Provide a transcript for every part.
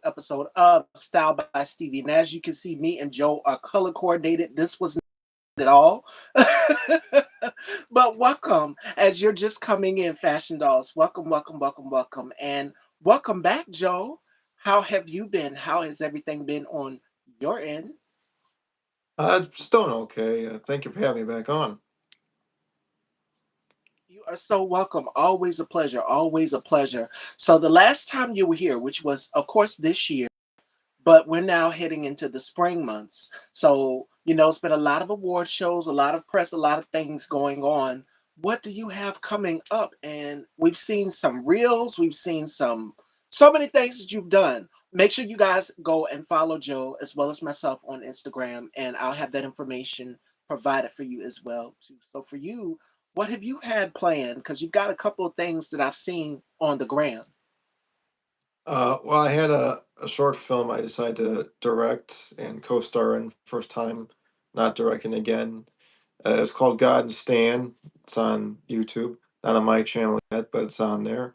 episode of Style by Stevie. And as you can see, me and Joe are color coordinated. This was not at all. But welcome as you're just coming in, Fashion Dolls. Welcome, welcome, welcome, welcome. And welcome back, Joe. How have you been? How has everything been on your end? It's doing okay. Thank you for having me back on. You are so welcome. Always a pleasure. Always a pleasure. So, the last time you were here, which was, of course, this year, but we're now heading into the spring months. So, it's been a lot of award shows, a lot of press, a lot of things going on. What do you have coming up? And we've seen some reels, we've seen so many things that you've done. Make sure you guys go and follow Joe as well as myself on Instagram, and I'll have that information provided for you as well too. So for you, what have you had planned? Because you've got a couple of things that I've seen on the gram. Well, I had a short film I decided to direct and co-star in first time, not directing again. It's called God and Stan. It's on YouTube, not on my channel yet, but it's on there.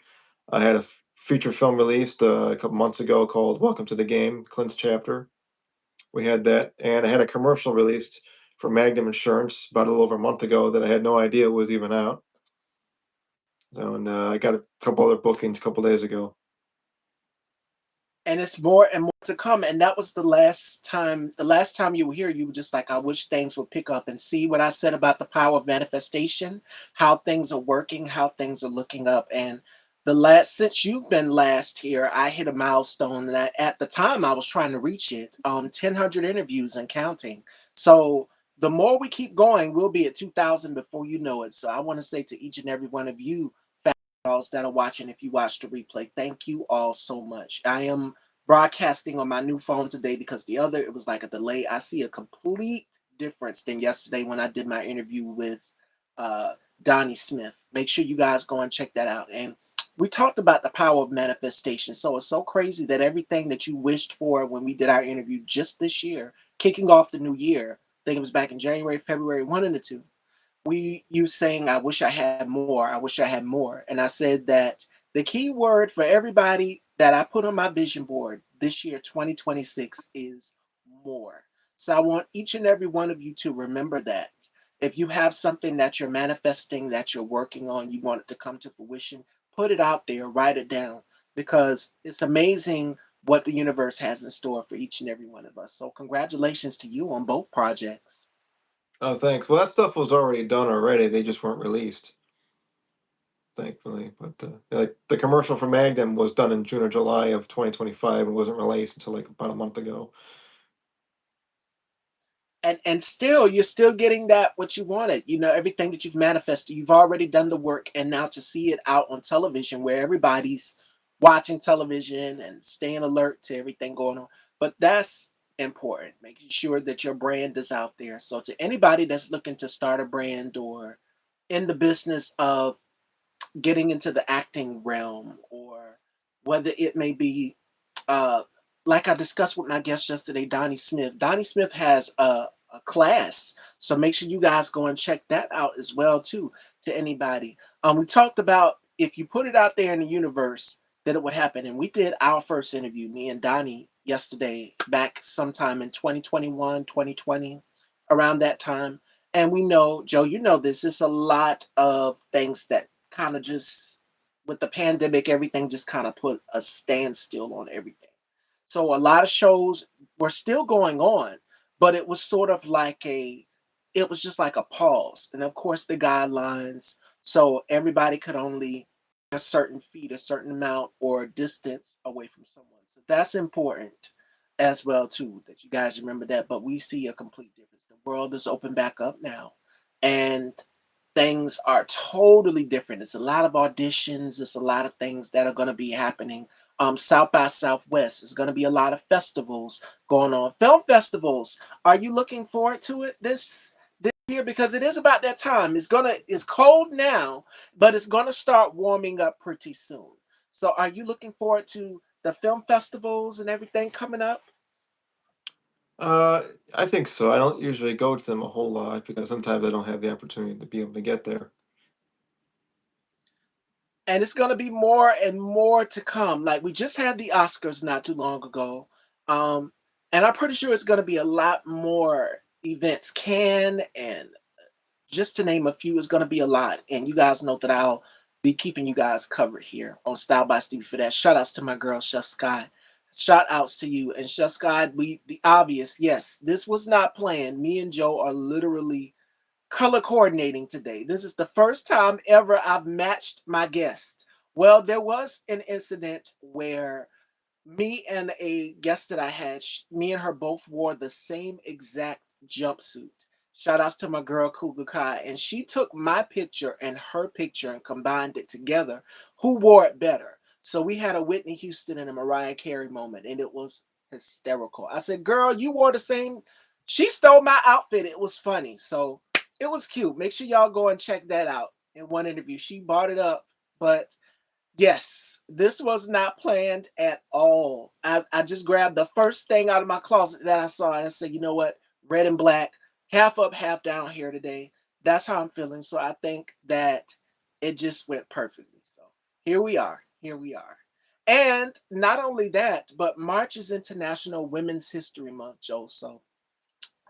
I had a feature film released a couple months ago called Welcome to the Game, Clint's Chapter. We had that, and I had a commercial released for Magnum Insurance about a little over a month ago that I had no idea was even out. So, and I got a couple other bookings a couple days ago. And it's more and more to come. And that was the last time you were here, you were just like, I wish things would pick up, and see what I said about the power of manifestation, how things are working, how things are looking up. And the last since you've been last here, I hit a milestone, and at the time I was trying to reach it, 1,000 interviews and counting. So the more we keep going, we'll be at 2,000 before you know it. So I want to say to each and every one of you that are watching, if you watch the replay, thank you all so much. I am broadcasting on my new phone today because the other, it was like a delay. I see a complete difference than yesterday when I did my interview with uh, Donnie Smith. Make sure you guys go and check that out. And we talked about the power of manifestation. So it's so crazy that everything that you wished for when we did our interview just this year, kicking off the new year, I think it was back in January, February, one and the two, you saying, I wish I had more, I wish I had more. And I said that the key word for everybody that I put on my vision board this year, 2026, is more. So I want each and every one of you to remember that. If you have something that you're manifesting, that you're working on, you want it to come to fruition, put it out there, write it down, because it's amazing what the universe has in store for each and every one of us. So congratulations to you on both projects. Oh, thanks. Well, that stuff was already done already. They just weren't released, thankfully. But like the commercial for Magnum was done in June or July of 2025 and wasn't released until like about a month ago. And still you're still getting that what you wanted, everything that you've manifested, you've already done the work, and now to see it out on television where everybody's watching television and staying alert to everything going on. But that's important, making sure that your brand is out there. So to anybody that's looking to start a brand, or in the business of getting into the acting realm, or whether it may be, uh, like I discussed with my guest yesterday, Donnie Smith. Donnie Smith has a class, so make sure you guys go and check that out as well too. To anybody, we talked about if you put it out there in the universe, that it would happen. And we did our first interview, me and Donnie, yesterday, back sometime in 2021, 2020, around that time. And we know, Joe, you know this. It's a lot of things that kind of just, with the pandemic, everything just kind of put a standstill on everything. So a lot of shows were still going on, but it was sort of like it was just like a pause. And of course, the guidelines, so everybody could only a certain feet, a certain amount or distance away from someone. So that's important as well too, that you guys remember that. But we see a complete difference. The world is open back up now, and things are totally different. It's a lot of auditions. It's a lot of things that are going to be happening. South by Southwest. There's going to be a lot of festivals going on. Film festivals. Are you looking forward to it this year? Because it is about that time. It's cold now, but it's gonna start warming up pretty soon. So, are you looking forward to the film festivals and everything coming up? Uh, I think so. I don't usually go to them a whole lot because sometimes I don't have the opportunity to be able to get there. and it's gonna be more and more to come. Like we just had the Oscars not too long ago, um, and I'm pretty sure it's gonna be a lot more events. Can and just to name a few, is gonna be a lot. And you guys know that I'll be keeping you guys covered here on Style by Stevie for that. Shout outs to my girl Chef Sky. Shout outs to you and Chef Sky. We the obvious, yes, this was not planned. Me and Joe are literally color coordinating today. This is the first time ever I've matched my guest. Well, there was an incident where me and a guest that I had, me and her both wore the same exact jumpsuit. Shout outs to my girl Kuga Kai. And she took my picture and her picture and combined it together. Who wore it better? So we had a Whitney Houston and a Mariah Carey moment, and it was hysterical. I said, girl, you wore the same. She stole my outfit. It was funny. So it was cute. Make sure y'all go and check that out in one interview. She bought it up, but yes, this was not planned at all. I just grabbed the first thing out of my closet that I saw and I said, you know what? Red and black, half up, half down here today. That's how I'm feeling. So I think that it just went perfectly. So here we are. Here we are. And not only that, but March is International Women's History Month, Joe. So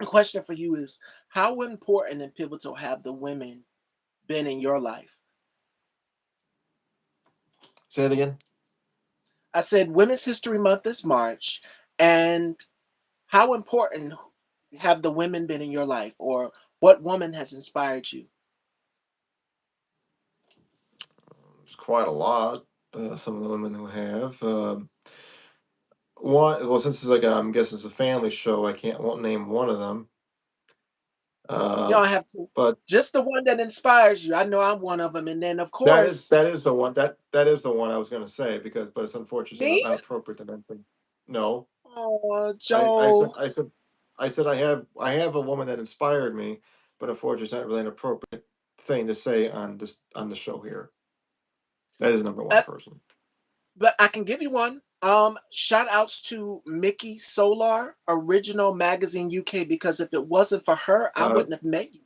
the question for you is how important and pivotal have the women been in your life? Say it again. I said Women's History Month is March, and how important have the women been in your life, or what woman has inspired you? It's quite a lot. Some of the women who have. One, well, since it's like I'm guessing it's a family show, I can't won't name one of them. You Uh, don't have to. but Just the one that inspires you. I know I'm one of them, and then of that is course that is the one that is the one I was going to say because, but it's unfortunately me. not appropriate to mention. No, Oh, I I said Joe. I said I said I have a woman that inspired me, but unfortunately, it's not really an appropriate thing to say on the show here. That is number one Uh, person. but I can give you one. Shout outs to Mickey Solar, Original Magazine UK, because if it wasn't for her, I Uh, wouldn't have met you.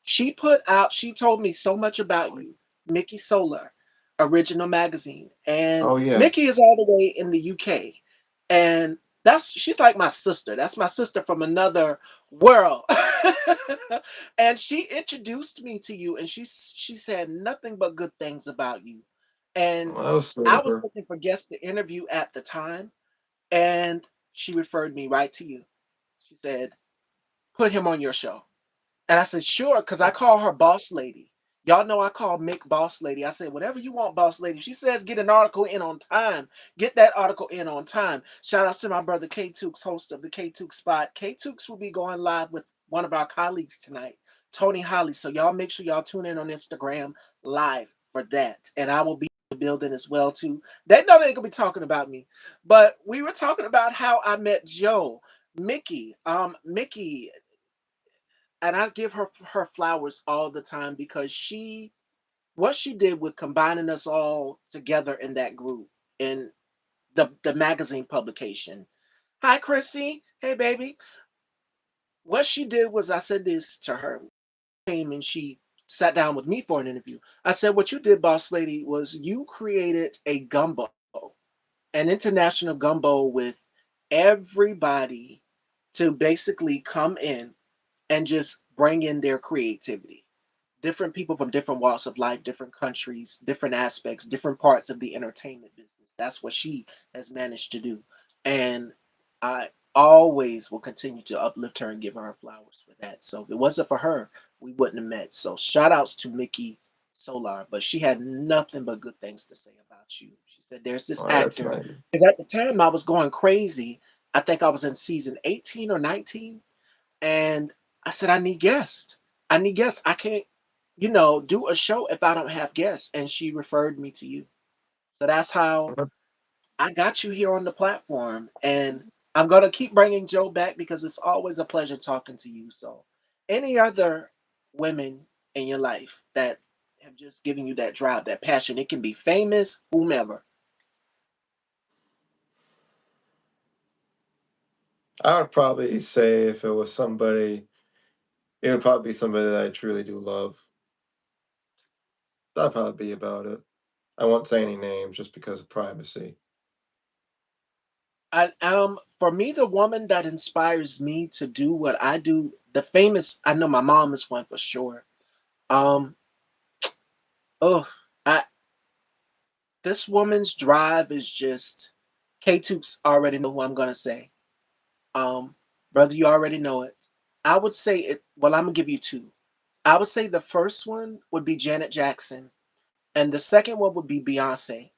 She told me so much about you, Mickey Solar, Original Magazine. And oh yeah. Mickey is all the way in the UK. And she's like my sister. That's my sister from another world. And she introduced me to you and she said nothing but good things about you. And Well, that was sweet I of was her. looking for guests to interview at the time and she referred me right to you. She said, "Put him on your show." And I said, sure, because I call her boss lady. Y'all know I call Mick boss lady. I said, whatever you want, boss lady. She says get an article in on time. Get that article in on time. Shout out to my brother K Tooks, host of the K Tooks spot. K Tooks will be going live with one of our colleagues tonight, Tony Holly. So y'all make sure y'all tune in on Instagram live for that. And I will be in the building as well too. They know they're gonna be talking about me. But we were talking about how I met Joe. Mickey, and I give her flowers all the time because she what she did with combining us all together in that group in the magazine publication. Hi, Chrissy. Hey, baby. What she did was I said this to her. Came and she sat down with me for an interview. I said, "What you did, boss lady, was you created a gumbo, an international gumbo with everybody to basically come in and just bring in their creativity. Different people from different walks of life, different countries, different aspects, different parts of the entertainment business. That's what she has managed to do. And I always will continue to uplift her and give her flowers for that. So if it wasn't for her, we wouldn't have met. So shout outs to Mickey Solar, but she had nothing but good things to say about you. She said there's this Oh, that's actor, nice. because at the time I was going crazy. I think I was in season 18 or 19 and I said, I need guests. I need guests. I can't, do a show if I don't have guests. And she referred me to you. So that's how I got you here on the platform. And I'm going to keep bringing Joe back because it's always a pleasure talking to you. So, any other women in your life that have just given you that drive, that passion, it can be famous, whomever. I would probably say if it was somebody, it would probably be somebody that I truly do love. That'd probably be about it. I won't say any names just because of privacy. For me, the woman that inspires me to do what I do, the famous, I know my mom is one for sure. Um, oh, I this woman's drive is just K Toops already know who I'm gonna say. Um, Brother, you already know it. I would say it. Well, I'm gonna give you two. I would say the first one would be Janet Jackson, and the second one would be Beyonce,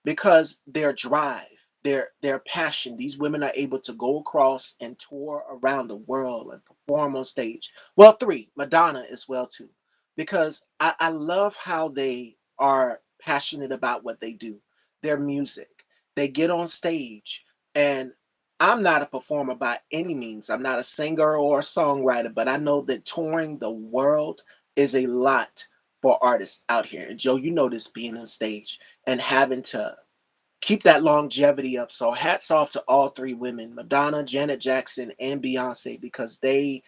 because their drive, their passion, these women are able to go across and tour around the world and perform on stage. Well, three, Madonna as well too, because I love how they are passionate about what they do, their music. They get on stage, and I'm not a performer by any means. I'm not a singer or a songwriter, but I know that touring the world is a lot for artists out here. And Joe, you know this, being on stage and having to keep that longevity up. So hats off to all three women, Madonna, Janet Jackson, and Beyonce, because they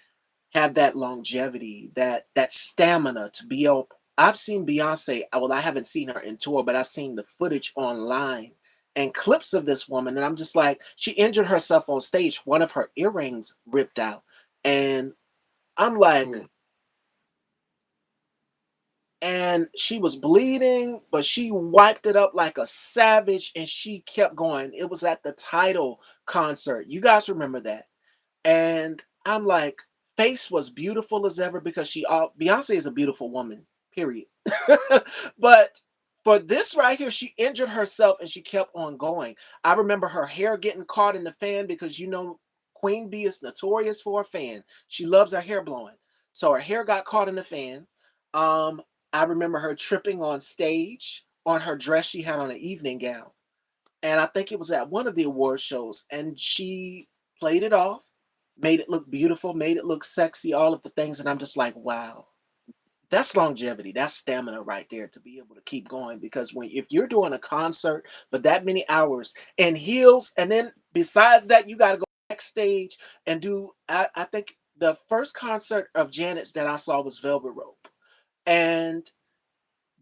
have that longevity, that stamina to be able. I've seen Beyonce. Well, I haven't seen her in tour, but I've seen the footage online and clips of this woman, and I'm just like, she injured herself on stage. One of her earrings ripped out, and I'm like, Ooh. and she was bleeding, but she wiped it up like a savage and she kept going. It was at the Tidal concert. You guys remember that? And I'm like, face was beautiful as ever because Beyonce is a beautiful woman, period. But for this right here, she injured herself and she kept on going. I remember her hair getting caught in the fan because Queen Bee is notorious for a fan. She loves her hair blowing. So her hair got caught in the fan. Um, I remember her tripping on stage on her dress. She had on an evening gown. And I think it was at one of the award shows. And she played it off, made it look beautiful, made it look sexy, all of the things. And I'm just like, wow, that's longevity. That's stamina right there to be able to keep going. Because if you're doing a concert for that many hours in heels, and then besides that, you got to go backstage and do. I think the first concert of Janet's that I saw was Velvet Rope, and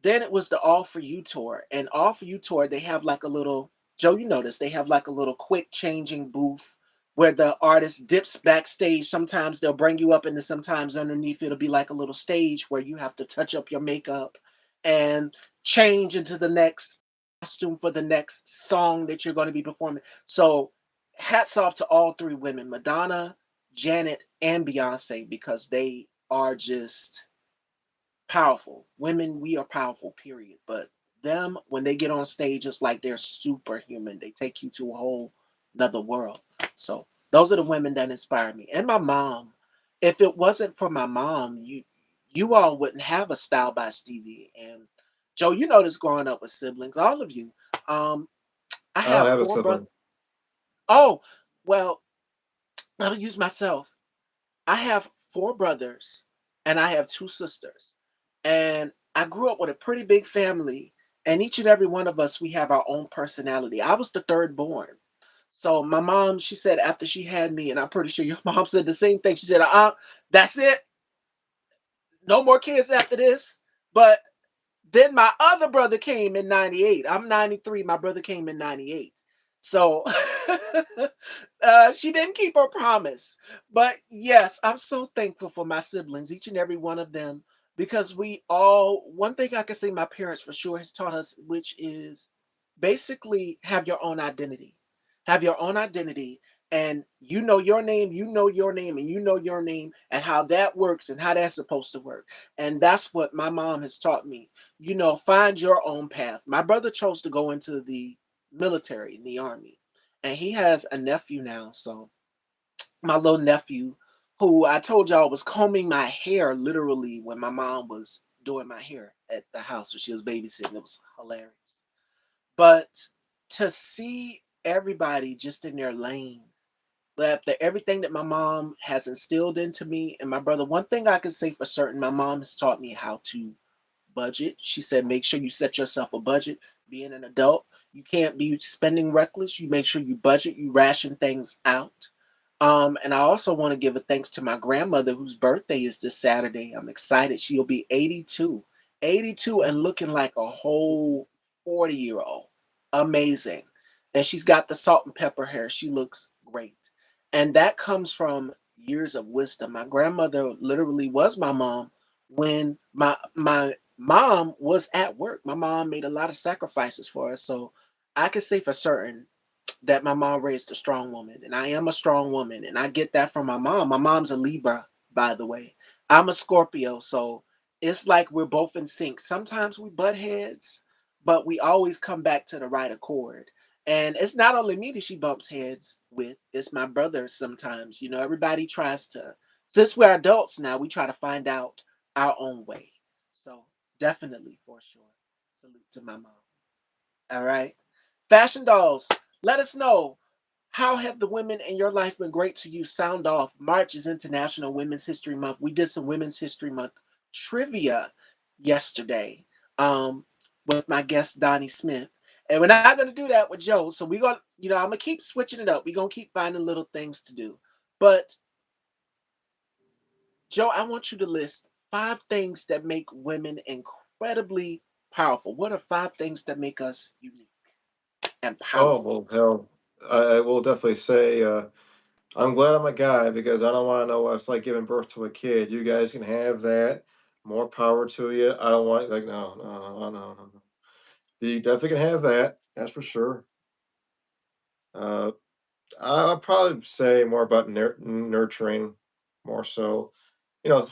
then it was the All For You tour. And All For You tour, they have like a little, Joe, you notice they have like a little quick changing booth where the artist dips backstage. Sometimes they'll bring you up, and then sometimes underneath it'll be like a little stage where you have to touch up your makeup and change into the next costume for the next song that you're going to be performing. So hats off to all three women, Madonna, Janet, and Beyonce, because they are just powerful. Women, we are powerful, period. But them, when they get on stage, it's like they're superhuman. They take you to a whole another world. So those are the women that inspire me. And my mom. If it wasn't for my mom, you all wouldn't have a Style by Stevie. And Joe, you know this, growing up with siblings, all of you. Um, I I don't have have a four brothers. sibling. Oh, well, I'll use myself. I have four brothers and I have two sisters. And I grew up with a pretty big family, and each and every one of us, we have our own personality. I was the third born. So my mom, she said after she had me, and I'm pretty sure your mom said the same thing. She said, that's it. No more kids after this. But then my other brother came in 98. I'm 93. My brother came in 98. So she didn't keep her promise. But yes, I'm so thankful for my siblings, each and every one of them, because one thing I can say my parents for sure has taught us, which is basically have your own identity. Have your own identity, and you know your name, you know your name, and you know your name, and how that works and how that's supposed to work. And that's what my mom has taught me. Find your own path. My brother chose to go into the military, in the army, and he has a nephew now. So my little nephew, who I told y'all was combing my hair literally when my mom was doing my hair at the house when she was babysitting, it was hilarious. But to see everybody just in their lane, that everything that my mom has instilled into me and my brother, one thing I can say for certain, my mom has taught me how to budget. She said, make sure you set yourself a budget. Being an adult, you can't be spending reckless. You make sure you budget, you ration things out. And I also want to give a thanks to my grandmother, whose birthday is this Saturday. I'm excited. She'll be 82, 82, and looking like a whole 40-year-old. Amazing. And she's got the salt and pepper hair. She looks great. And that comes from years of wisdom. My grandmother literally was my mom when my mom was at work. My mom made a lot of sacrifices for us. So I can say for certain that my mom raised a strong woman, and I am a strong woman, and I get that from my mom. My mom's a Libra, by the way. I'm a Scorpio, so it's like we're both in sync. Sometimes we butt heads, but we always come back to the right accord. And it's not only me that she bumps heads with, it's my brothers sometimes. You know, everybody tries to, since we're adults now, we try to find out our own way. So definitely for sure. Salute to my mom. All right. Fashion dolls, let us know, how have the women in your life been great to you? Sound off. March is International Women's History Month. We did some Women's History Month trivia yesterday with my guest Donnie Smith. And we're not going to do that with Joe. So we're going to, I'm going to keep switching it up. We're going to keep finding little things to do. But Joe, I want you to list 5 things that make women incredibly powerful. What are 5 things that make us unique and Oh powerful? well, hell, I will definitely say I'm glad I'm a guy because I don't want to know what it's like giving birth to a kid. You guys can have that. More power to you. I don't want like no, no, no, no, no, no. You definitely can have that. That's for sure. Uh, I'll probably say more about nurturing, more so. You know,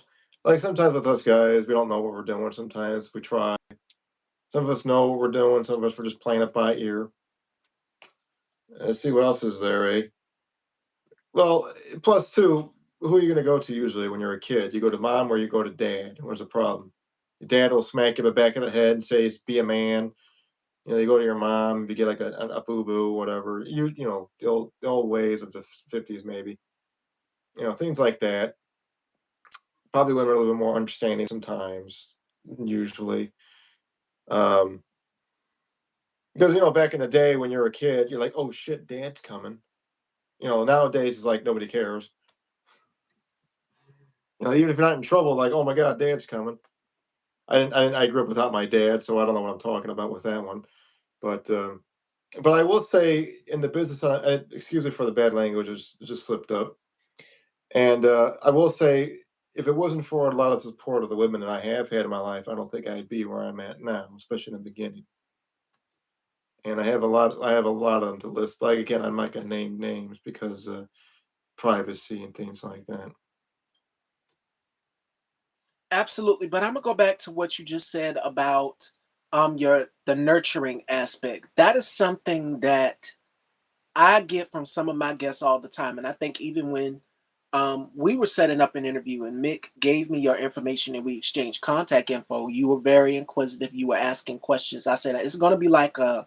like sometimes with us guys, we don't know what we're doing. Sometimes we try. Some of us know what we're doing. Some of us we're just playing it by ear. Let's see what else is there, eh? Well, plus two, who are you gonna go to usually when you're a kid? You go to mom or you go to dad? Where's the problem? Your dad will smack you in the back of the head and say, "Be a man." You know, you go to your mom, if you get like a boo boo, whatever. You know the old ways of the 50s, maybe. You know, things like that. Probably women are a little bit more understanding sometimes, usually. Um, because back in the day when you're a kid, you're like, "Oh shit, dad's coming." Nowadays it's like nobody cares. Even if you're not in trouble, like, "Oh my god, dad's coming." I grew up without my dad, so I don't know what I'm talking about with that one. But I will say in the business, excuse me for the bad language, it just slipped up. And I will say, if it wasn't for a lot of support of the women that I have had in my life, I don't think I'd be where I'm at now, especially in the beginning. And I have a lot of them to list. But again, I'm not gonna name names because privacy and things like that. Absolutely, but Imma go back to what you just said about, your the nurturing aspect. That is something that I get from some of my guests all the time, and I think even when, we were setting up an interview and Mick gave me your information and we exchanged contact info, you were very inquisitive, you were asking questions. I said, "It's gonna be like a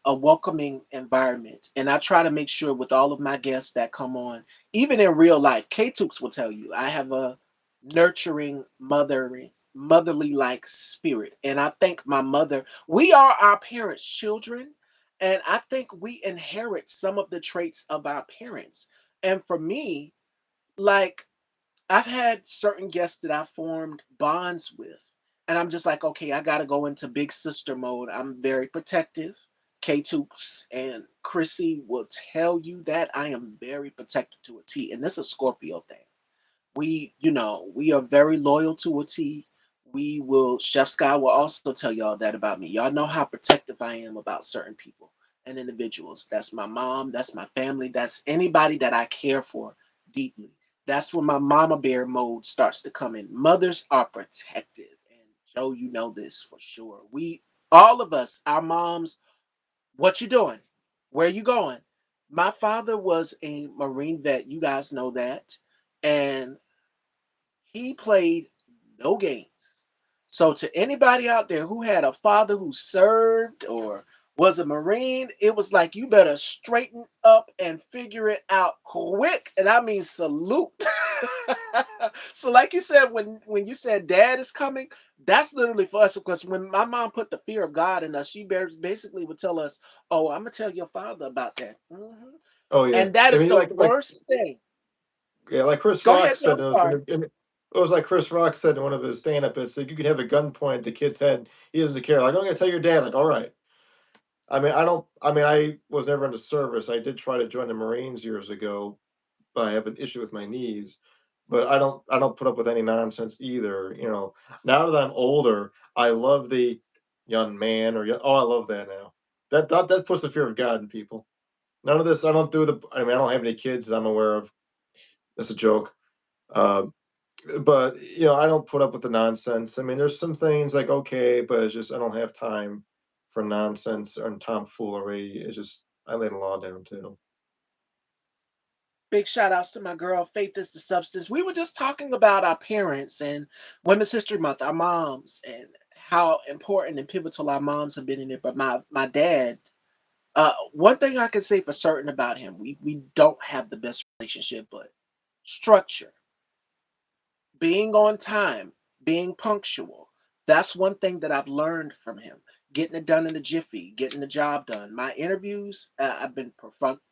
welcoming environment," and I try to make sure with all of my guests that come on, even in real life, K-Tooks will tell you, I have a nurturing, motherly like spirit, and I think my mother, we are our parents' children, and I think we inherit some of the traits of our parents. And for me, like, I've had certain guests that I formed bonds with, and I'm just like, okay, I got to go into big sister mode. I'm very protective. K2 and Chrissy will tell you that I am very protective to a T, and this is a Scorpio thing. We are very loyal to a T. We will, Chef Sky will also tell y'all that about me. Y'all know how protective I am about certain people and individuals. That's my mom, that's my family, that's anybody that I care for deeply. That's when my mama bear mode starts to come in. Mothers are protective. And Joe, you know this for sure. All of us, our moms, what you doing? Where you going? My father was a Marine vet. You guys know that. And he played no games. So to anybody out there who had a father who served or was a Marine, it was like you better straighten up and figure it out quick. And I mean salute. So like you said, when you said dad is coming, that's literally for us because when my mom put the fear of God in us, she basically would tell us, "Oh, I'm gonna tell your father about that." Oh yeah, And that I is mean, the like worst thing. yeah, like Chris Go Rock ahead, Joe. said, I'm sorry. it was like Chris Rock said in one of his stand-up bits, like you could have a gun pointed at the kid's head, he doesn't care. Like, I'm gonna tell your dad, like, all right. I mean, I don't. I mean, I was never in the service. I did try to join the Marines years ago, but I have an issue with my knees. But I don't put up with any nonsense either. You know, now that I'm older, I love the young man or oh, I love that now. That puts the fear of God in people. None of this. I don't do the. I mean, I don't have any kids that I'm aware of. That's a joke. Uh, but I don't put up with the nonsense. I mean, there's some things like okay, but it's just I don't have time for nonsense and tomfoolery. It's just I lay the law down too. Big shout outs to my girl, Faith is the Substance. We were just talking about our parents and Women's History Month, our moms, and how important and pivotal our moms have been in it. But my dad, one thing I can say for certain about him, we don't have the best relationship, but structure, being on time, being punctual. That's one thing that I've learned from him. Getting it done in a jiffy, getting the job done. My interviews, I've been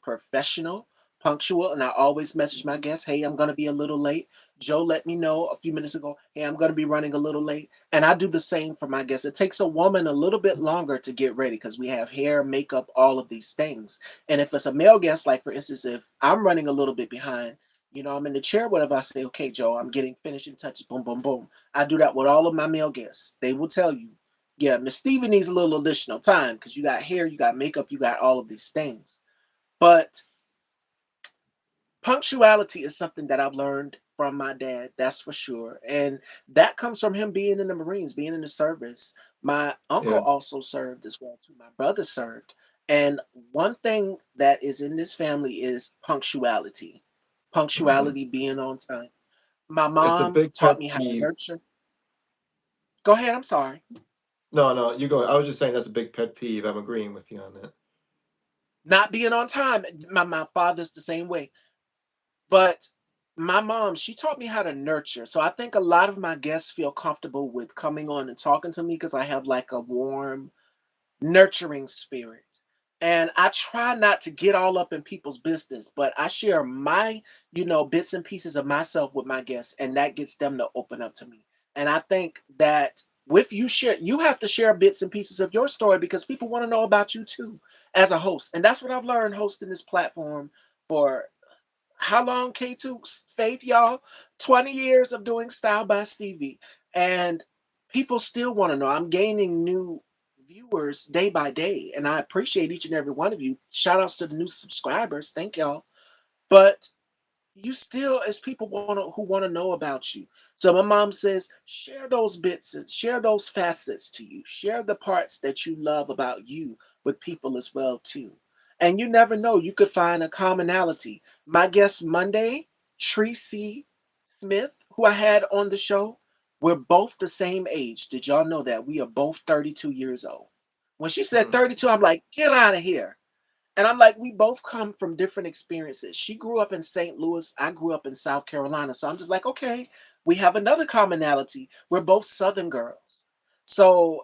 professional, punctual, and I always message my guests, hey, I'm going to be a little late. Joe let me know a few minutes ago, hey, I'm going to be running a little late. And I do the same for my guests. It takes a woman a little bit longer to get ready because we have hair, makeup, all of these things. And if it's a male guest, like for instance, if I'm running a little bit behind, I'm in the chair, whatever. I say, okay, Joe, I'm getting finishing touches, boom, boom, boom. I do that with all of my male guests. They will tell you, yeah, Miss Stevie needs a little additional time because you got hair, you got makeup, you got all of these things. But punctuality is something that I've learned from my dad, that's for sure. And that comes from him being in the Marines, being in the service. My uncle Yeah. also served as well, too. My brother served. And one thing that is in this family is punctuality. Hmm. Punctuality, being on time. My It's a mom big taught pet me how to peeve. nurture. Go ahead, I'm sorry. No, no, you go. I was just saying that's a big pet peeve. I'm agreeing with you on that. Not being on time. My father's the same way. But my mom, she taught me how to nurture. So I think a lot of my guests feel comfortable with coming on and talking to me because I have like a warm, nurturing spirit. And I try not to get all up in people's business, but I share my, bits and pieces of myself with my guests, and that gets them to open up to me. And I think that with you share, you have to share bits and pieces of your story because people want to know about you too as a host. And that's what I've learned hosting this platform for how long, K2? Faith, y'all? 20 years of doing Style by Stevie. And people still want to know. I'm gaining new viewers day by day. And I appreciate each and every one of you. Shout outs to the new subscribers. Thank y'all. But you still, as people who want to know about you. So my mom says, share those bits and share those facets to you. Share the parts that you love about you with people as well too. And you never know, you could find a commonality. My guest Monday, Tracy Smith, who I had on the show, we're both the same age. Did y'all know that? We are both 32 years old. When she said Hmm. 32, I'm like, get out of here. And I'm like, we both come from different experiences. She grew up in St. Louis. I grew up in South Carolina. So I'm just like, okay, we have another commonality. We're both Southern girls. So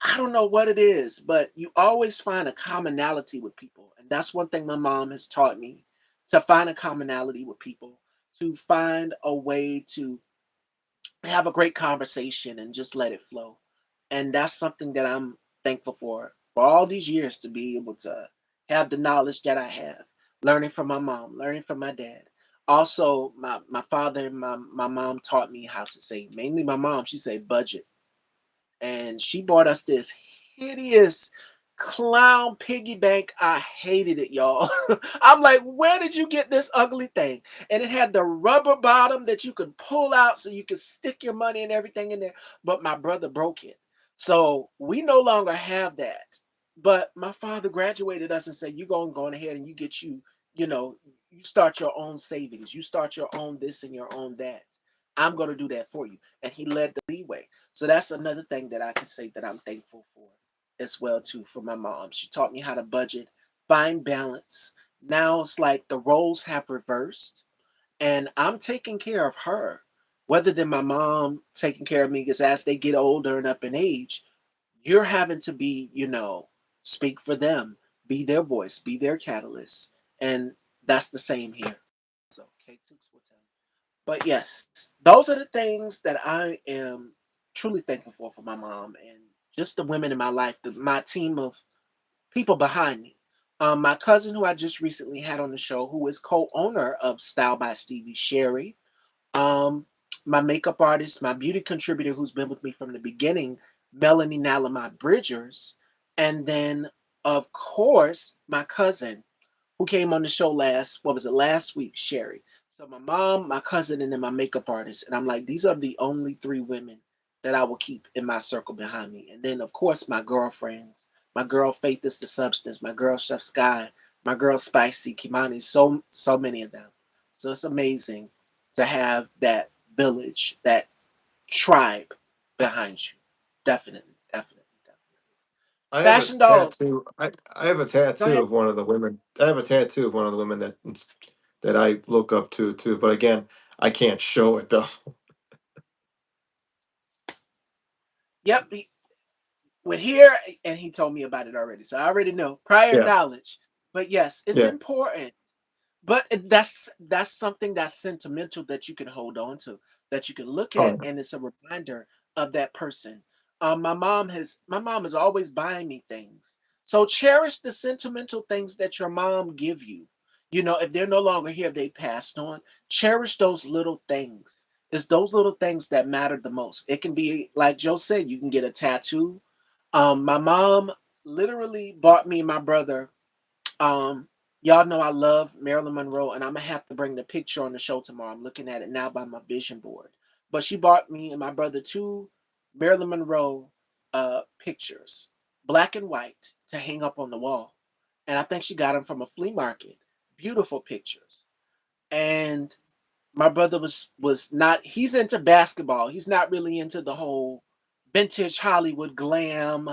I don't know what it is, but you always find a commonality with people. And that's one thing my mom has taught me, to find a commonality with people, to find a way to have a great conversation and just let it flow. And that's something that I'm thankful for all these years to be able to have the knowledge that I have, learning from my mom, learning from my dad. Also, my father and my mom taught me how to say, mainly my mom, she said budget. And she bought us this hideous clown piggy bank. I hated it, y'all. I'm like, where did you get this ugly thing? And it had the rubber bottom that you could pull out so you could stick your money and everything in there. But my brother broke it. So we no longer have that. But my father graduated us and said, you go on ahead and you get you know, you start your own savings. You start your own this and your own that. I'm going to do that for you. And he led the leeway. So that's another thing that I can say that I'm thankful for as well too, for my mom. She taught me how to budget, find balance. Now it's like the roles have reversed and I'm taking care of her. Whether than my mom taking care of me, because as they get older and up in age, you're having to be, speak for them, be their voice, be their catalyst. And that's the same here. So K Tooks will tell you. But yes, those are the things that I am truly thankful for my mom and just the women in my life, my team of people behind me. My cousin, who I just recently had on the show, who is co-owner of Style by Stevie, Sherry. Um, my makeup artist, my beauty contributor, who's been with me from the beginning, Melanie Nalamont Bridgers, and then of course my cousin, who came on the show what was it, last week, Sherry. So my mom, my cousin, and then my makeup artist. And I'm like, these are the only three women that I will keep in my circle behind me. And then, of course, my girlfriends. My girl Faith is the substance. My girl Chef Sky. My girl Spicy, Kimani. So many of them. So it's amazing to have that village, that tribe behind you. Definitely, definitely, definitely. I have a Fashion dolls. tattoo. I have a Go tattoo ahead. of one of the women. I have a tattoo of one of the women that I look up to too. But again, I can't show it though. Yep. With here, and he told me about it already, so I already know prior Yeah, knowledge. But yes, it's yeah. important. But that's something that's sentimental that you can hold on to, that you can look Oh, at, yeah. and it's a reminder of that person. My mom is always buying me things. So cherish the sentimental things that your mom give you. If they're no longer here, if they passed on, cherish those little things. It's those little things that matter the most. It can be like Joe said, you can get a tattoo. My mom literally bought me and my brother. Um, y'all know I love Marilyn Monroe, and I'm gonna have to bring the picture on the show tomorrow. I'm looking at it now by my vision board. But she bought me and my brother two Marilyn Monroe pictures, black and white, to hang up on the wall. And I think she got them from a flea market. Beautiful pictures. And my brother was not. He's into basketball. He's not really into the whole vintage Hollywood glam.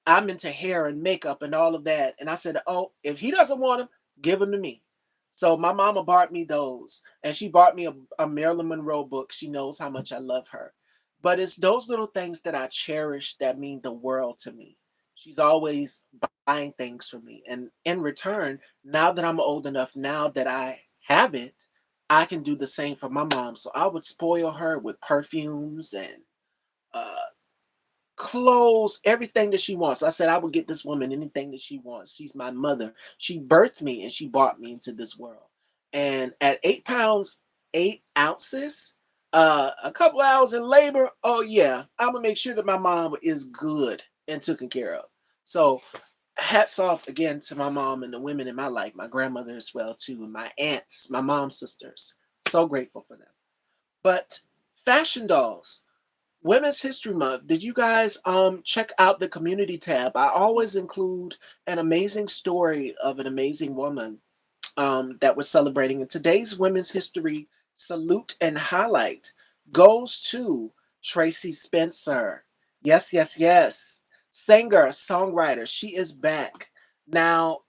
I'm into hair and makeup and all of that. And I said, oh, if he doesn't want them, give them to me. So my mama bought me those, and she bought me a Marilyn Monroe book. She knows how much I love her. But it's those little things that I cherish that mean the world to me. She's always buying things for me. And in return, now that I'm old enough, now that I have it, I can do the same for my mom. So I would spoil her with perfumes and uh, clothes, everything that she wants. I said I would get this woman anything that she wants. She's my mother. She birthed me and she brought me into this world. And at 8 pounds, 8 ounces, a couple hours in labor, oh yeah, I'm gonna make sure that my mom is good and taken care of. So hats off again to my mom and the women in my life, my grandmother as well too, and my aunts, my mom's sisters. So grateful for them. But fashion dolls. Women's History Month. Did you guys check out the community tab? I always include an amazing story of an amazing woman that we're celebrating. And today's Women's History salute and highlight goes to Tracy Spencer. Yes, yes, yes. Singer, songwriter. She is back. Now,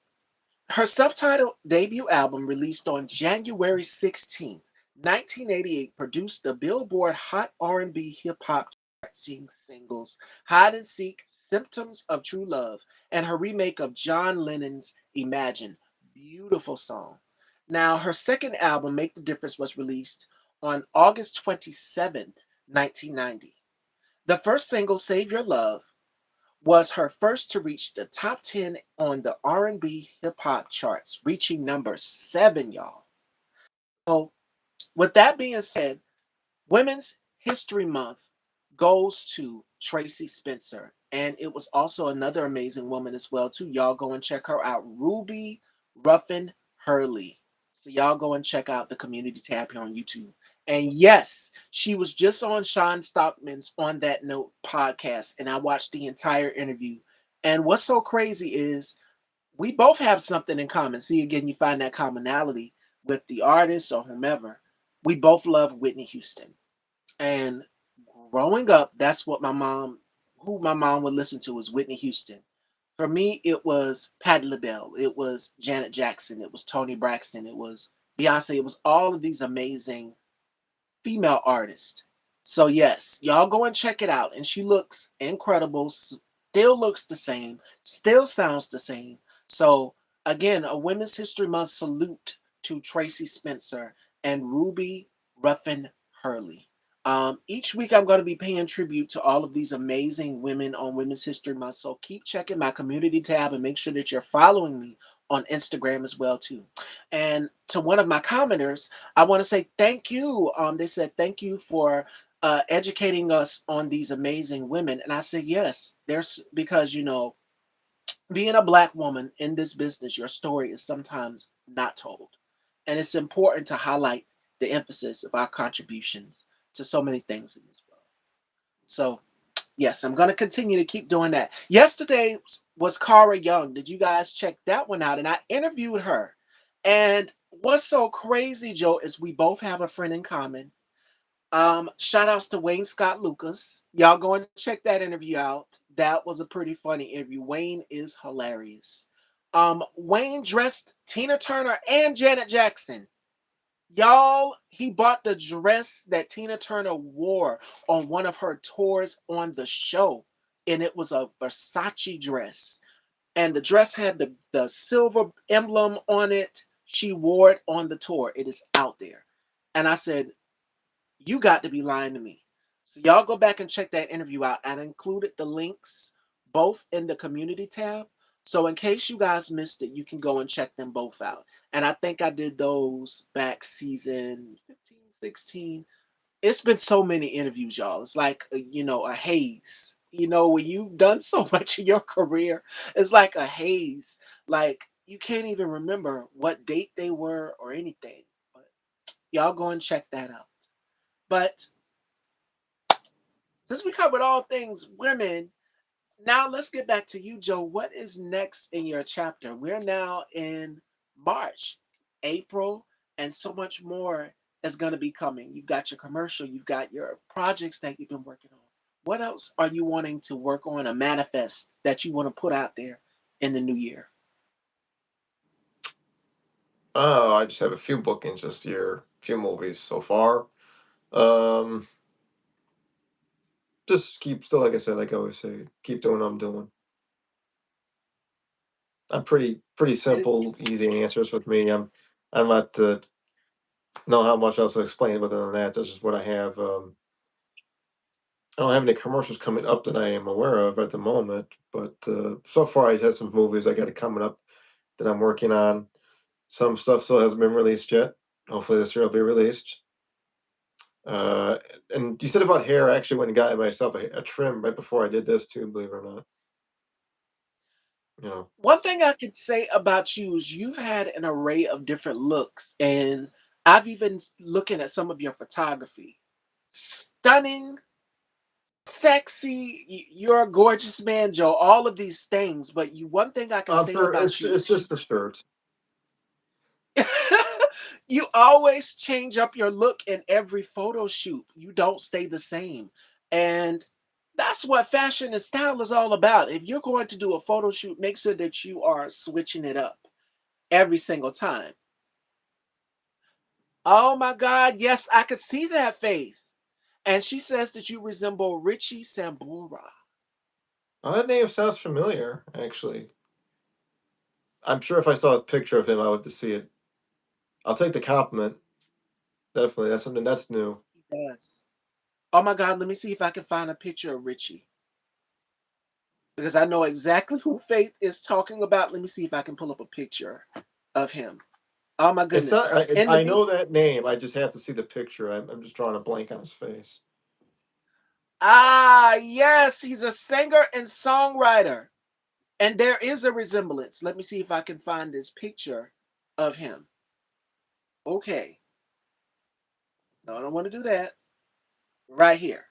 her self-titled debut album, released on January 16th, 1988, produced the Billboard Hot R&B Hip Hop chart singles Hide and Seek, Symptoms of True Love, and her remake of John Lennon's Imagine. Beautiful song. Now, her second album, Make the Difference, was released on August 27th, 1990. The first single, Save Your Love, was her first to reach the top 10 on the R&B hip hop charts, reaching number 7, y'all. So, with that being said, Women's History Month goes to Tracy Spencer, and it was also another amazing woman as well too. Y'all go and check her out, Ruby Ruffin Hurley. So y'all go and check out the community tab here on YouTube. And yes, she was just on Sean Stockman's On That Note podcast, and I watched the entire interview. And what's so crazy is we both have something in common. See, again, you find that commonality with the artist or whomever. We both love Whitney Houston. And growing up, that's what who my mom would listen to was Whitney Houston. For me, it was Patti LaBelle, it was Janet Jackson, it was Toni Braxton, it was Beyonce, it was all of these amazing female artist. So yes, y'all go and check it out. And she looks incredible, still looks the same, still sounds the same. So again, a Women's History Month salute to Tracy Spencer and Ruby Ruffin Hurley. Each week, I'm going to be paying tribute to all of these amazing women on Women's History Month. So keep checking my community tab and make sure that you're following me on Instagram as well too. And to one of my commenters, I want to say thank you. They said thank you for educating us on these amazing women, and I said yes. There's because being a black woman in this business, your story is sometimes not told, and it's important to highlight the emphasis of our contributions to so many things in this world. So, yes, I'm going to continue to keep doing that. Yesterday was Cara Young. Did you guys check that one out? And I interviewed her. And what's so crazy, Joe, is we both have a friend in common. Shout outs to Wayne Scott Lucas. Y'all go and check that interview out. That was a pretty funny interview. Wayne is hilarious. Wayne dressed Tina Turner and Janet Jackson. Y'all, he bought the dress that Tina Turner wore on one of her tours on the show, and it was a Versace dress. And the dress had the silver emblem on it. She wore it on the tour. It is out there. And I said, you got to be lying to me. So y'all go back and check that interview out. I included the links both in the community tab. So in case you guys missed it, you can go and check them both out. And I think I did those back season 15, 16. It's been so many interviews, y'all. It's like, a haze. When you've done so much in your career, it's like a haze. Like you can't even remember what date they were or anything. But y'all go and check that out. But since we covered all things women, now let's get back to you, Joe. What is next in your chapter? We're now in March, April, and so much more is going to be coming. You've got your commercial, you've got your projects that you've been working on. What else are you wanting to work on or manifest that you want to put out there in the new year? Oh, I just have a few bookings this year, few movies so far. Um, just keep still like I said, like I always say, keep doing what I'm doing. I'm pretty It is simple, easy answers with me. I'm not know how much else to explain other than that. This is what I have. I don't have any commercials coming up that I am aware of at the moment, but so far I have some movies I got it coming up that I'm working on. Some stuff still hasn't been released yet. Hopefully this year will be released. Uh, and you said about hair. I actually went and got myself a trim right before I did this too. Believe it or not, you know. one thing I could say about you is you've had an array of different looks, and I've even looking at some of your photography. Stunning, sexy. You're a gorgeous man, Joe. All of these things, but one thing I can say For about you it's is just the shirt. you always change up your look in every photo shoot. You don't stay the same, and that's what fashion and style is all about. If you're going to do a photo shoot, make sure that you are switching it up every single time. Oh my God, yes, I could see that face. And she says that you resemble Richie Sambora. That name sounds familiar. Actually, I'm sure if I saw a picture of him, I would to see it. I'll take the compliment. Definitely, that's something that's new. He does. Oh my God, let me see if I can find a picture of Richie because I know exactly who Faith is talking about. Let me see if I can pull up a picture of him. Oh my It's goodness. not. In the I mean, know that name. I just have to see the picture. I'm just drawing a blank on his face. yes, he's a singer and songwriter. And there is a resemblance. Let me see if I can find this picture of him. Okay. No, I don't want to do that. Right here.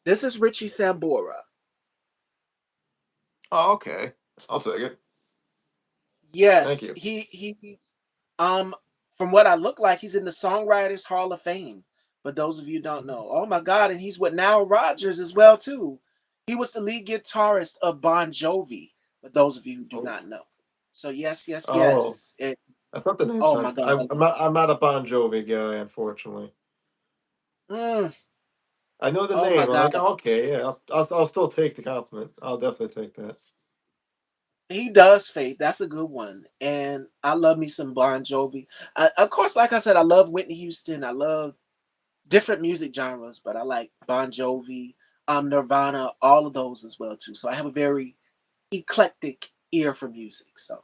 This is Richie Sambora. Oh, okay. I'll take it. Thank Yes, you. he's um from what I look like, he's in the Songwriters Hall of Fame. But those of you who don't know, oh my God, and he's with Nile Rodgers as well too. He was the lead guitarist of Bon Jovi. But those of you who do Oh, not know, so yes, yes, oh. yes. I thought the name Oh my sounded. God, I love I'm not a Bon Jovi guy, unfortunately. it. I know the Oh my name. I'm God, like, oh, okay, yeah, I'll still take the compliment. I'll definitely take that. he does Faith. That's a good one, and I love me some Bon Jovi. Of course, like I said, I love Whitney Houston. I love different music genres, but I like Bon Jovi, Nirvana, all of those as well too. So I have a very eclectic ear for music. So,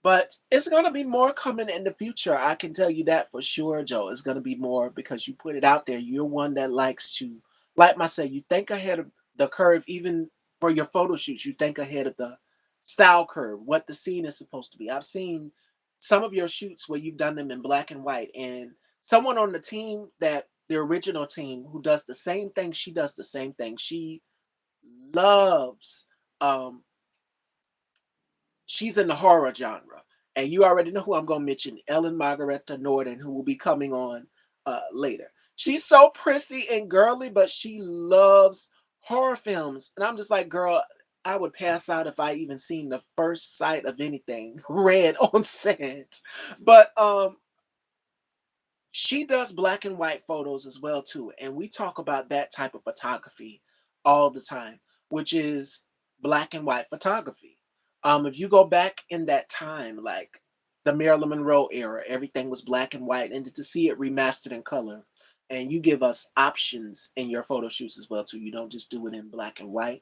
but it's gonna be more coming in the future. I can tell you that for sure, Joe. It's gonna be more because you put it out there. You're one that likes to, like myself, you think ahead of the curve, even for your photo shoots. You think ahead of the style curve, what the scene is supposed to be. I've seen some of your shoots where you've done them in black and white, and someone on the team that the original team who does the same thing, she does the same thing. She loves um she's in the horror genre. And you already know who I'm going to mention, Ellen Margaretta Norton, who will be coming on later. She's so prissy and girly, but she loves horror films. And I'm just like, girl, I would pass out if I even seen the first sight of anything red on set. But she does black and white photos as well too, and we talk about that type of photography all the time, which is black and white photography. If you go back in that time, like the Marilyn Monroe era, everything was black and white, and to see it remastered in color, and you give us options in your photo shoots as well too. You don't just do it in black and white,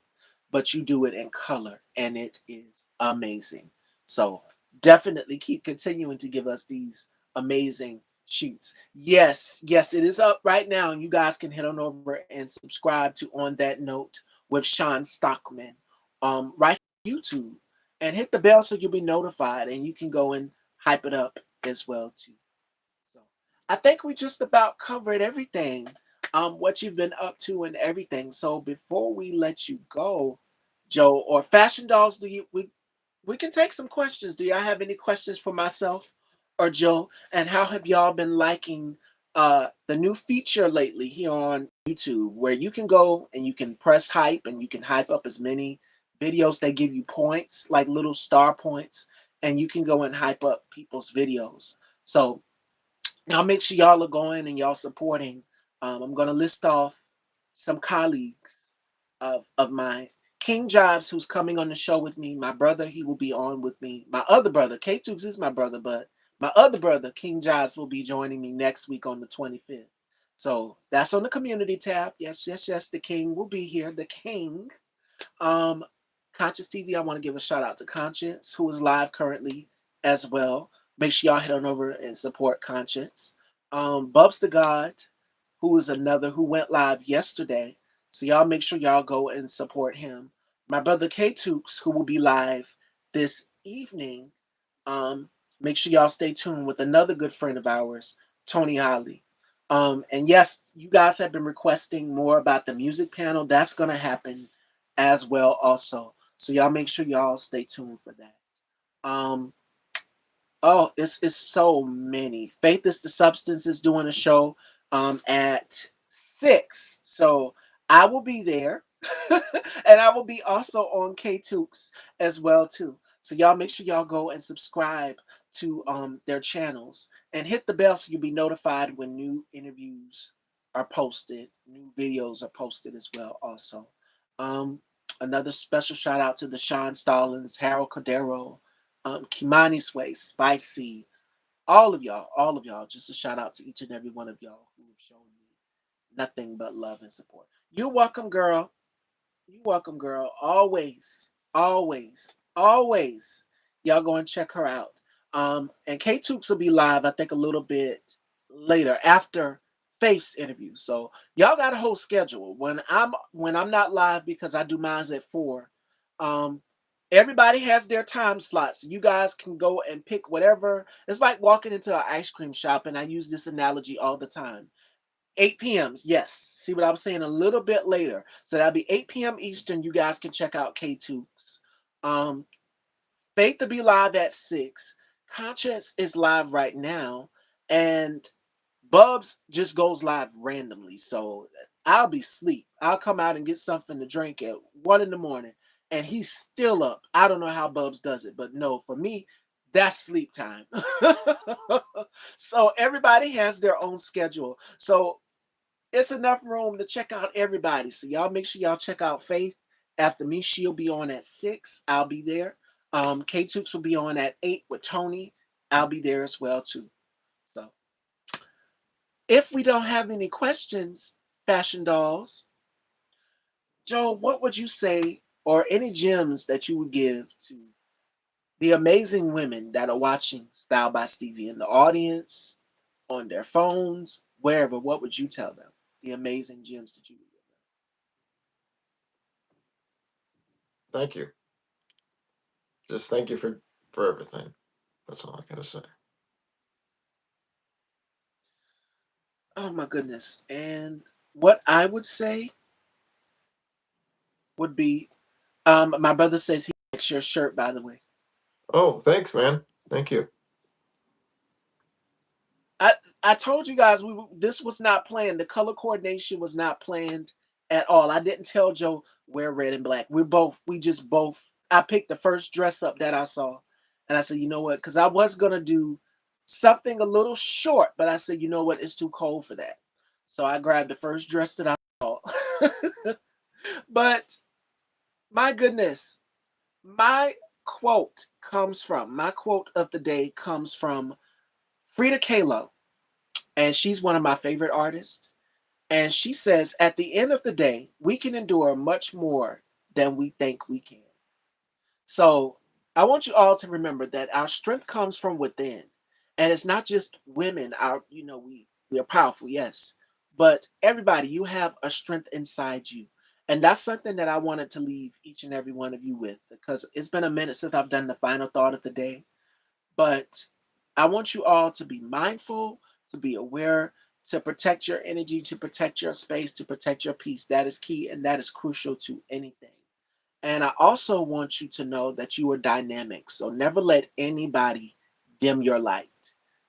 but you do it in color, and it is amazing. So definitely keep continuing to give us these amazing shoots. Yes, yes, it is up right now, and you guys can head on over and subscribe to On That Note with Sean Stockman, right here on YouTube, and hit the bell so you'll be notified, and you can go and hype it up as well too. So I think we just about covered everything, what you've been up to and everything. So before we let you go, Joe or Fashion Dolls, do you we can take some questions. Do y'all have any questions for myself or Joe? And how have y'all been liking the new feature lately here on YouTube where you can go and you can press hype and you can hype up as many videos. They give you points, like little star points, and you can go and hype up people's videos. So now make sure y'all are going and y'all supporting. I'm going to list off some colleagues of mine. King Jives, who's coming on the show with me. My brother, he will be on with me. My other brother, K Tubes is my brother, but my other brother, King Jives, will be joining me next week on the 25th. So that's on the community tab. Yes, yes, yes. The King will be here. The King. Um, Conscious TV, I want to give a shout out to Conscience, who is live currently as well. Make sure y'all head on over and support Conscience. Bubs the God, who is another who went live yesterday. So y'all make sure y'all go and support him. My brother K Tukes, who will be live this evening. Um, Make sure y'all stay tuned with another good friend of ours, Tony Holly. And yes, you guys have been requesting more about the music panel. That's gonna happen as well also. So y'all make sure y'all stay tuned for that. Um, oh, it's so many. Faith is the Substance is doing a show at 6. So I will be there. And I will be also on K Tukes as well too. So y'all make sure y'all go and subscribe to their channels and hit the bell so you'll be notified when new interviews are posted, new videos are posted as well also. Um Another special shout out to the Sean Stallings, Harold Cordero, Kimani Sway, Spicy, all of y'all. Just a shout out to each and every one of y'all who have shown me nothing but love and support. You're welcome, girl. You're welcome, girl. Always, always, always. Y'all go and check her out. And K Toops will be live, I think, a little bit later after Faith's interview. So y'all got a whole schedule. When I'm not live because I do mine at 4. Um, everybody has their time slots. You guys can go and pick whatever. It's like walking into an ice cream shop, and I use this analogy all the time. 8 p.m. Yes. See what I was saying a little bit later. So that'll be 8 p.m. Eastern. You guys can check out K2s. Um, Faith to be live at 6. Conscience is live right now. And Bubs just goes live randomly. So I'll be asleep. I'll come out and get something to drink at 1 in the morning. And he's still up. I don't know how Bubs does it. But no, for me, that's sleep time. So everybody has their own schedule. So it's enough room to check out everybody. So y'all make sure y'all check out Faith. After me, she'll be on at 6. I'll be there. K Tooks will be on at 8 with Tony. I'll be there as well too. So If we don't have any questions, fashion dolls, Joe, what would you say, or any gems that you would give to the amazing women that are watching Style by Stevie in the audience, on their phones, wherever? What would you tell them? The amazing gems that you would give Thank you. Just thank you for everything. That's all I gotta say. them. Oh my goodness. And what I would say would be, my brother says he likes your shirt, by the way. Oh, thanks, man. Thank you. I I told you guys this was not planned. The color coordination was not planned at all. I didn't tell Joe wear red and black. We just both. I picked the first dress up that I saw, and I said, you know what? Because I was gonna do something a little short, but I said, you know what? It's too cold for that. So I grabbed the first dress that I saw. But my goodness, my quote of the day comes from Frida Kahlo, and she's one of my favorite artists. And she says, at the end of the day, we can endure much more than we think we can. So I want you all to remember that our strength comes from within. And it's not just women, we are powerful, yes. But everybody, you have a strength inside you. And that's something that I wanted to leave each and every one of you with, because it's been a minute since I've done the final thought of the day. But I want you all to be mindful, to be aware, to protect your energy, to protect your space, to protect your peace. That is key and that is crucial to anything. And I also want you to know that you are dynamic. So never let anybody dim your light.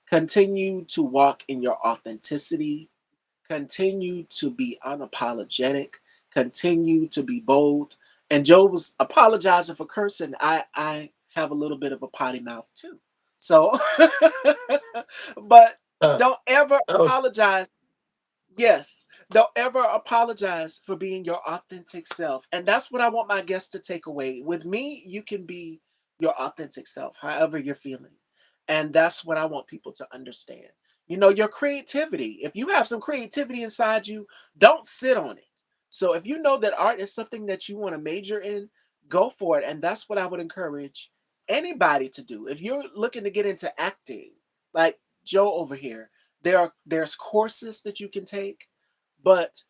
Continue to walk in your authenticity. Continue to be unapologetic. Continue to be bold. And Joe was apologizing for cursing. I have a little bit of a potty mouth too. So, but Uh, don't ever that was apologize. Yes, don't ever apologize for being your authentic self. And that's what I want my guests to take away. With me, you can be your authentic self, however you're feeling. And that's what I want people to understand. Your creativity. If you have some creativity inside you, don't sit on it. So if you know that art is something that you want to major in, go for it. And that's what I would encourage anybody to do. If you're looking to get into acting, like Joe over here, there's courses that you can take, but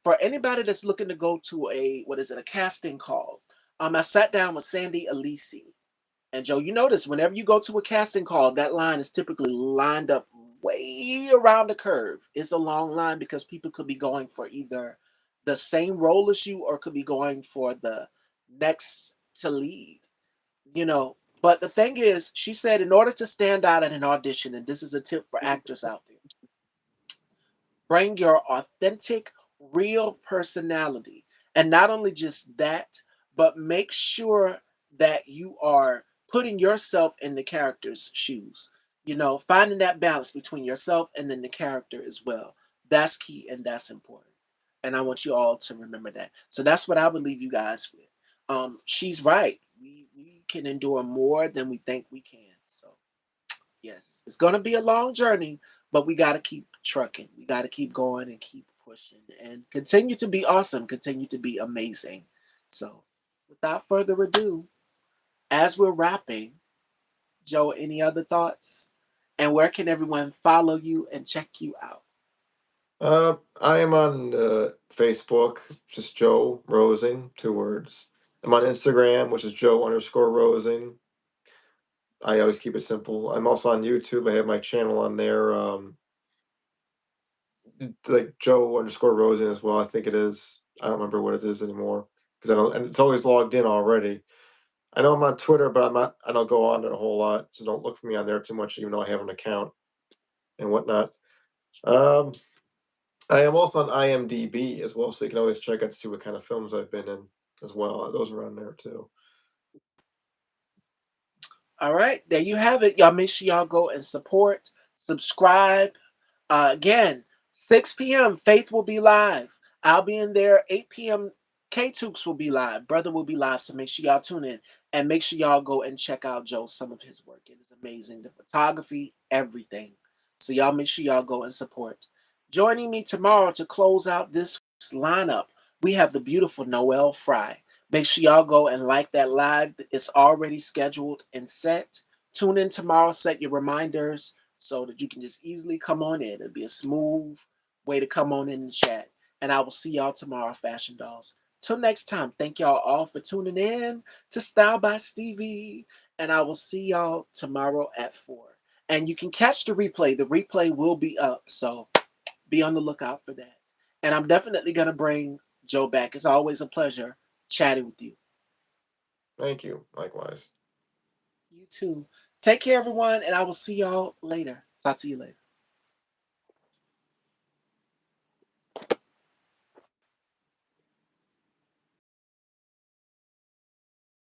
for anybody that's looking to go to a casting call, I sat down with Sandy Alisi, and Joe, you notice whenever you go to a casting call, that line is typically lined up way around the curve. It's a long line because people could be going for either the same role as you or could be going for the next to lead, but the thing is, she said, in order to stand out at an audition, and this is a tip for actors out there, bring your authentic, real personality. And not only just that, but make sure that you are putting yourself in the character's shoes. Finding that balance between yourself and then the character as well. That's key and that's important. And I want you all to remember that. So that's what I would leave you guys with. She's right. We can endure more than we think we can. So yes, it's going to be a long journey, but we got to keep trucking. We got to keep going and keep pushing and continue to be awesome, continue to be amazing. So, without further ado, as we're wrapping, Joe, any other thoughts? And where can everyone follow you and check you out? I am on Facebook, just Joe Rosing, 2 words. I'm on Instagram, which is Joe_Rosing. I always keep it simple. I'm also on YouTube. I have my channel on there, like Joe_Rosing as well. I think it is. I don't remember what it is anymore because I don't, and it's always logged in already. I know I'm on Twitter, but I'm not. I don't go on it a whole lot, so don't look for me on there too much, even though I have an account and whatnot. Um, I am also on IMDb as well, so you can always check out to see what kind of films I've been in as well. Those are on there too. All right, there you have it. Y'all make sure y'all go and support, subscribe. Again, 6 p.m. Faith will be live. I'll be in there. 8 p.m. K Tukes will be live. Brother will be live. So make sure y'all tune in and make sure y'all go and check out Joe, some of his work. It is amazing. The photography, everything. So y'all make sure y'all go and support. Joining me tomorrow to close out this week's lineup, we have the beautiful Noelle Fry. Make sure y'all go and like that live. It's already scheduled and set. Tune in tomorrow, set your reminders so that you can just easily come on in. It'll be a smooth way to come on in and chat. And I will see y'all tomorrow, Fashion Dolls. Till next time, thank y'all all for tuning in to Style by Stevie. And I will see y'all tomorrow at 4. And you can catch the replay. The replay will be up. So be on the lookout for that. And I'm definitely going to bring Joe back. It's always a pleasure chatting with you. Thank you. Likewise. You too. Take care, everyone, and I will see y'all later. Talk to you later.